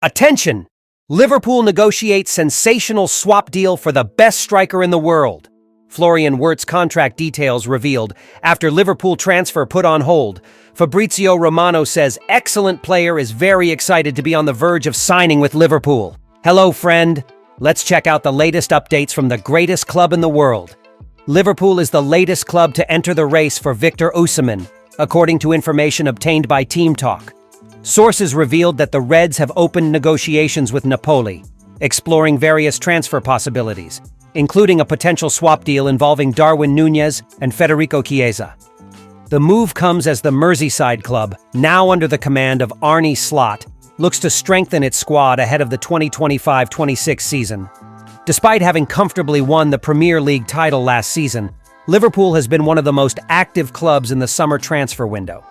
Attention! Liverpool negotiates sensational swap deal for the best striker in the world. Florian Wirtz contract details revealed after Liverpool transfer put on hold. Fabrizio Romano says excellent player is very excited to be on the verge of signing with Liverpool. Hello, friend. Let's check out the latest updates from the greatest club in the world. Liverpool is the latest club to enter the race for Victor Osimhen, according to information obtained by Team Talk. Sources revealed that the Reds have opened negotiations with Napoli, exploring various transfer possibilities, including a potential swap deal involving Darwin Núñez and Federico Chiesa. The move comes as the Merseyside club, now under the command of Arne Slot, looks to strengthen its squad ahead of the 2025-26 season. Despite having comfortably won the Premier League title last season, Liverpool has been one of the most active clubs in the summer transfer window.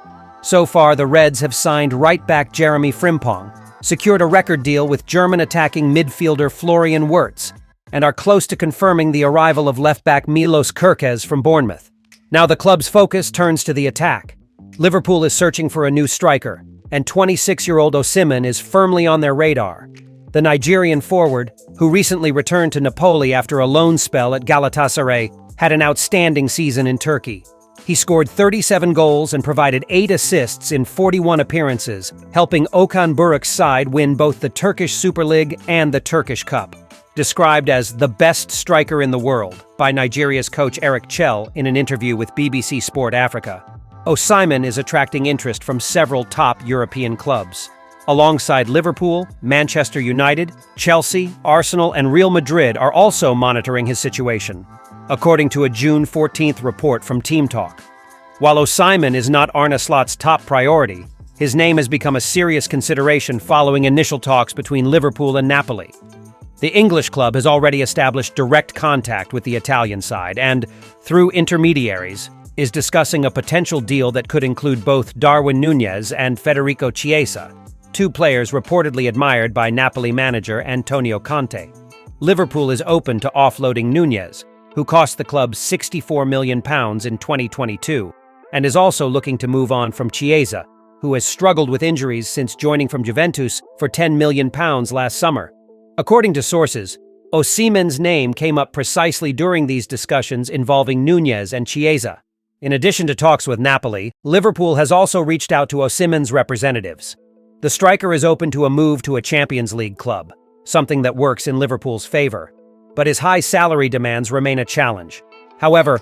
So far, the Reds have signed right-back Jeremy Frimpong, secured a record deal with German attacking midfielder Florian Wirtz, and are close to confirming the arrival of left-back Milos Kerkez from Bournemouth. Now the club's focus turns to the attack. Liverpool is searching for a new striker, and 26-year-old Osimhen is firmly on their radar. The Nigerian forward, who recently returned to Napoli after a loan spell at Galatasaray, had an outstanding season in Turkey. He scored 37 goals and provided 8 assists in 41 appearances, helping Okan Buruk's side win both the Turkish Super League and the Turkish Cup. Described as the best striker in the world by Nigeria's coach Eric Chell in an interview with BBC Sport Africa, Osimhen is attracting interest from several top European clubs. Alongside Liverpool, Manchester United, Chelsea, Arsenal, and Real Madrid are also monitoring his situation, according to a June 14th report from Team Talk. While Osimhen is not Arne Slot's top priority, his name has become a serious consideration following initial talks between Liverpool and Napoli. The English club has already established direct contact with the Italian side and, through intermediaries, is discussing a potential deal that could include both Darwin Núñez and Federico Chiesa, two players reportedly admired by Napoli manager Antonio Conte. Liverpool is open to offloading Núñez, who cost the club £64 million in 2022, and is also looking to move on from Chiesa, who has struggled with injuries since joining from Juventus for £10 million last summer. According to sources, Osimhen's name came up precisely during these discussions involving Núñez and Chiesa. In addition to talks with Napoli, Liverpool has also reached out to Osimhen's representatives. The striker is open to a move to a Champions League club, something that works in Liverpool's favor. But his high salary demands remain a challenge. However,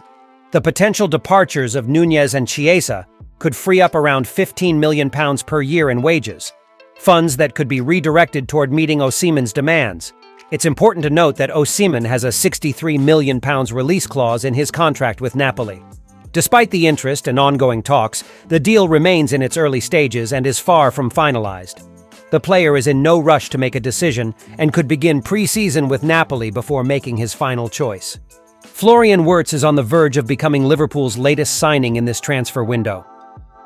the potential departures of Núñez and Chiesa could free up around £15 million per year in wages, funds that could be redirected toward meeting Osimhen's demands. It's important to note that Osimhen has a £63 million release clause in his contract with Napoli. Despite the interest and ongoing talks, the deal remains in its early stages and is far from finalized. The player is in no rush to make a decision and could begin pre-season with Napoli before making his final choice. Florian Wirtz is on the verge of becoming Liverpool's latest signing in this transfer window.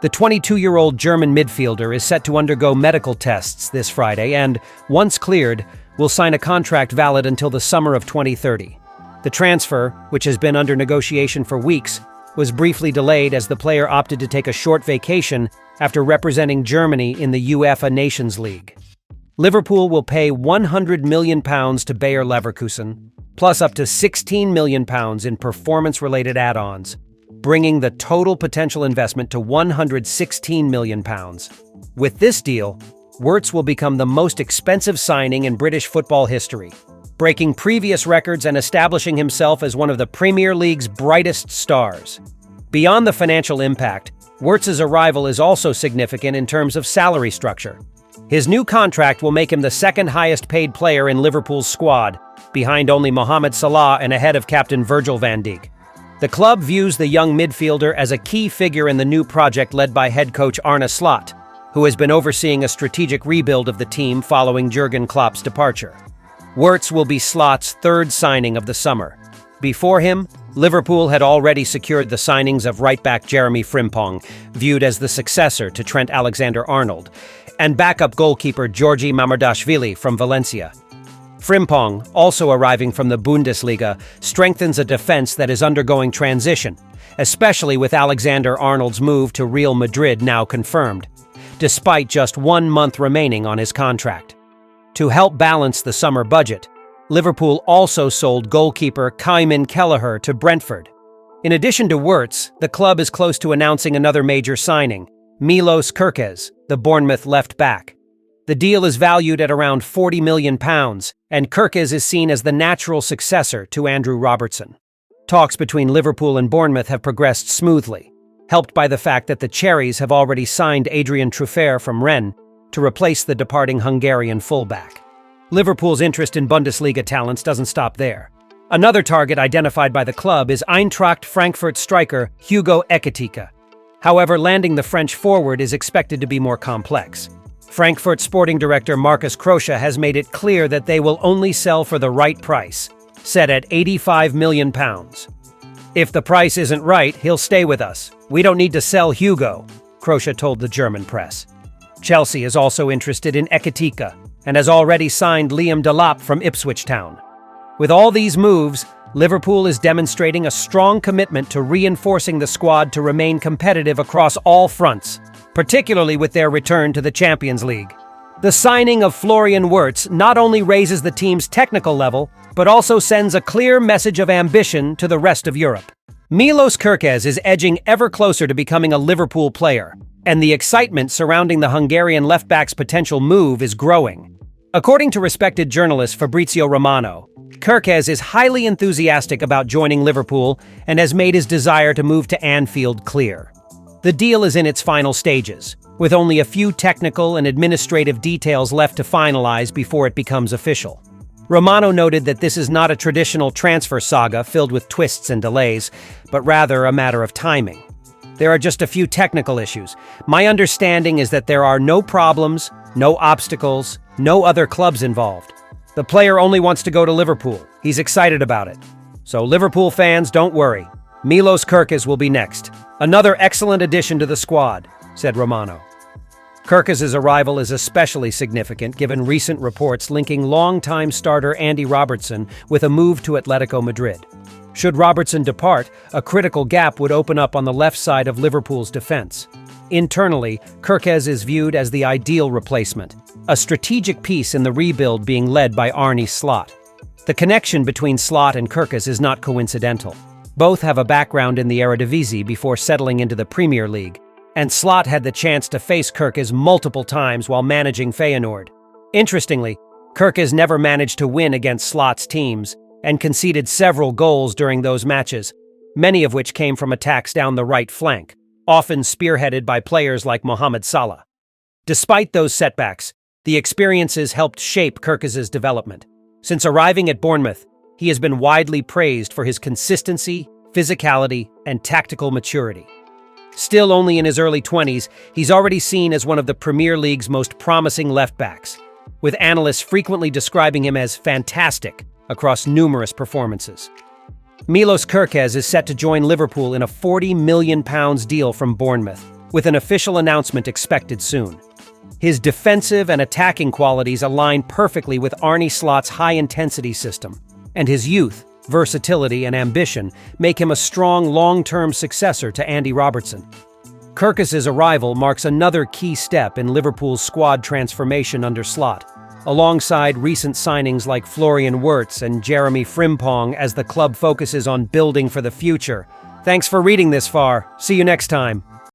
The 22-year-old German midfielder is set to undergo medical tests this Friday and, once cleared, will sign a contract valid until the summer of 2030. The transfer, which has been under negotiation for weeks, was briefly delayed as the player opted to take a short vacation after representing Germany in the UEFA Nations League. Liverpool will pay £100 million to Bayer Leverkusen, plus up to £16 million in performance-related add-ons, bringing the total potential investment to £116 million. With this deal, Wirtz will become the most expensive signing in British football history, breaking previous records and establishing himself as one of the Premier League's brightest stars. Beyond the financial impact, Wirtz's arrival is also significant in terms of salary structure. His new contract will make him the second highest paid player in Liverpool's squad, behind only Mohamed Salah and ahead of captain Virgil van Dijk. The club views the young midfielder as a key figure in the new project led by head coach Arne Slot, who has been overseeing a strategic rebuild of the team following Jurgen Klopp's departure. Wirtz will be Slot's third signing of the summer. Before him, Liverpool had already secured the signings of right-back Jeremy Frimpong, viewed as the successor to Trent Alexander-Arnold, and backup goalkeeper Georgi Mamardashvili from Valencia. Frimpong, also arriving from the Bundesliga, strengthens a defense that is undergoing transition, especially with Alexander-Arnold's move to Real Madrid now confirmed, despite just 1 month remaining on his contract. To help balance the summer budget, Liverpool also sold goalkeeper Kayman Kelleher to Brentford. In addition to Wirtz, the club is close to announcing another major signing, Milos Kerkez, the Bournemouth left-back. The deal is valued at around £40 million, and Kerkez is seen as the natural successor to Andrew Robertson. Talks between Liverpool and Bournemouth have progressed smoothly, helped by the fact that the Cherries have already signed Adrien Truffert from Rennes to replace the departing Hungarian fullback. Liverpool's interest in Bundesliga talents doesn't stop there. Another target identified by the club is Eintracht Frankfurt striker Hugo Ekitike. However, landing the French forward is expected to be more complex. Frankfurt sporting director Markus Krösche has made it clear that they will only sell for the right price, set at £85 million. If the price isn't right, he'll stay with us. We don't need to sell Hugo, Krösche told the German press. Chelsea is also interested in Ekitike and has already signed Liam Delap from Ipswich Town. With all these moves, Liverpool is demonstrating a strong commitment to reinforcing the squad to remain competitive across all fronts, particularly with their return to the Champions League. The signing of Florian Wirtz not only raises the team's technical level, but also sends a clear message of ambition to the rest of Europe. Milos Kerkez is edging ever closer to becoming a Liverpool player, and the excitement surrounding the Hungarian left-back's potential move is growing. According to respected journalist Fabrizio Romano, Kerkez is highly enthusiastic about joining Liverpool and has made his desire to move to Anfield clear. The deal is in its final stages, with only a few technical and administrative details left to finalize before it becomes official. Romano noted that this is not a traditional transfer saga filled with twists and delays, but rather a matter of timing. There are just a few technical issues. My understanding is that there are no problems, no obstacles, no other clubs involved. The player only wants to go to Liverpool. He's excited about it. So Liverpool fans, don't worry. Milos Kerkez will be next. Another excellent addition to the squad, said Romano. Kerkez's arrival is especially significant given recent reports linking longtime starter Andy Robertson with a move to Atletico Madrid. Should Robertson depart, a critical gap would open up on the left side of Liverpool's defense. Internally, Kerkez is viewed as the ideal replacement, a strategic piece in the rebuild being led by Arne Slot. The connection between Slot and Kerkez is not coincidental. Both have a background in the Eredivisie before settling into the Premier League, and Slot had the chance to face Kerkez multiple times while managing Feyenoord. Interestingly, Kerkez never managed to win against Slot's teams and conceded several goals during those matches, many of which came from attacks down the right flank, often spearheaded by players like Mohamed Salah. Despite those setbacks, the experiences helped shape Kerkez's development. Since arriving at Bournemouth, he has been widely praised for his consistency, physicality, and tactical maturity. Still only in his early 20s, he's already seen as one of the Premier League's most promising left-backs, with analysts frequently describing him as fantastic across numerous performances. Milos Kerkez is set to join Liverpool in a £40 million deal from Bournemouth, with an official announcement expected soon. His defensive and attacking qualities align perfectly with Arne Slot's high-intensity system, and his youth, versatility, and ambition make him a strong long-term successor to Andy Robertson. Kerkez's arrival marks another key step in Liverpool's squad transformation under Slot, alongside recent signings like Florian Wirtz and Jeremy Frimpong as the club focuses on building for the future. Thanks for reading this far. See you next time.